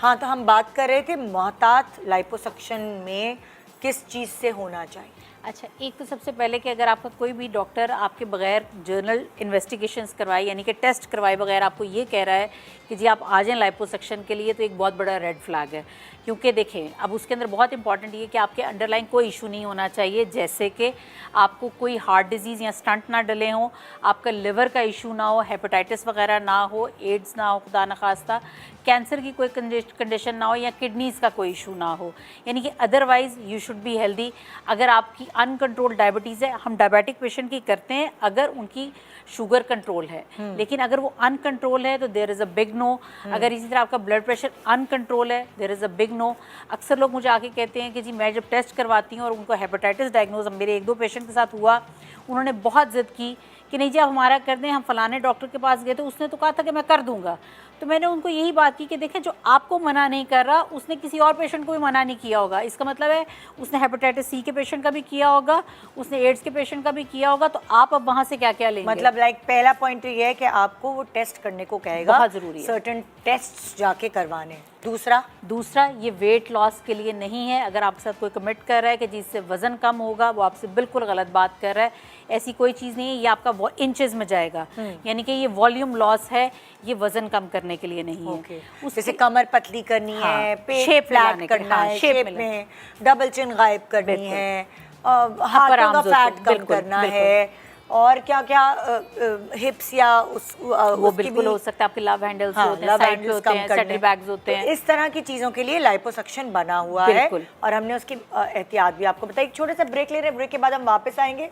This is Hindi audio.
हाँ, तो हम बात कर रहे थे मोहतात लाइपोसक्शन में किस चीज़ से होना चाहिए। अच्छा, एक तो सबसे पहले कि अगर आपका कोई भी डॉक्टर आपके बगैर जर्नल इन्वेस्टिगेशंस करवाए यानी कि टेस्ट करवाए बगैर आपको ये कह रहा है कि जी आप आ जाएं लाइपोसक्शन के लिए, तो एक बहुत बड़ा रेड फ्लैग है। क्योंकि देखें, अब उसके अंदर बहुत इंपॉर्टेंट ये कि आपके अंडरलाइन कोई इशू नहीं होना चाहिए, जैसे कि आपको कोई हार्ट डिजीज़ या स्टंट ना डले हों, आपका लिवर का इशू ना हो, हेपेटाइटिस वगैरह ना हो, एड्स ना हो खुदा न खास्ता, कैंसर की कोई कंडीशन ना हो, या किडनीज़ का कोई इशू ना हो, यानी कि otherwise you should be healthy. अगर आपकी अनकंट्रोल्ड डायबिटीज़ है, हम डायबिटिक पेशेंट की करते हैं अगर उनकी शुगर कंट्रोल है, लेकिन अगर वो अनकंट्रोल है तो there is a big no. अगर इसी तरह आपका ब्लड प्रेशर अनकंट्रोल है, there is a big no. अक्सर लोग मुझे आके कहते हैं कि जी मैं जब टेस्ट करवाती हूँ और उनको हेपेटाइटिस डायग्नोज, मेरे 1-2 पेशेंट के साथ हुआ, उन्होंने बहुत ज़िद की कि नहीं जी आप हमारा कर दें, हम फलाने डॉक्टर के पास गए तो उसने तो कहा था कि मैं कर दूंगा। तो मैंने उनको यही बात की कि देखें, जो आपको मना नहीं कर रहा उसने किसी और पेशेंट को भी मना नहीं किया होगा। इसका मतलब है उसने हेपेटाइटिस सी के पेशेंट का भी किया होगा, उसने एड्स के पेशेंट का भी किया होगा, तो आप अब वहाँ से क्या क्या लेंगे। मतलब पहला पॉइंट ये है कि आपको वो टेस्ट करने को कहेगा, बहुत ज़रूरी है सर्टेन टेस्ट जाके करवाने। दूसरा ये वेट लॉस के लिए नहीं है। अगर आपके साथ कोई कमिट कर रहा है कि जिससे वज़न कम होगा, वो आपसे बिल्कुल गलत बात कर रहा है। ऐसी कोई चीज़ नहीं है, ये आपका इंचेस में जाएगा, यानी कि ये वॉल्यूम लॉस है, ये वज़न कम करने के लिए नहीं है। जैसे कमर पतली करनी है, पेट शेप फ्लैट करना है, शेप में डबल चिन गायब करनी है, हाथों का फैट कम करना है, और क्या क्या हिप्स या वो बिल्कुल हो सकता है, आपके लव हैंडल्स होते हैं, साइड पे होते हैं, सैडल बैग्स होते हैं, इस तरह की चीज़ों के लिए लाइपोसक्शन बना हुआ है और हमने उसकी एहतियात भी आपको बताई। एक छोटे सा ब्रेक ले रहे हैं, ब्रेक के बाद हम वापस आएंगे।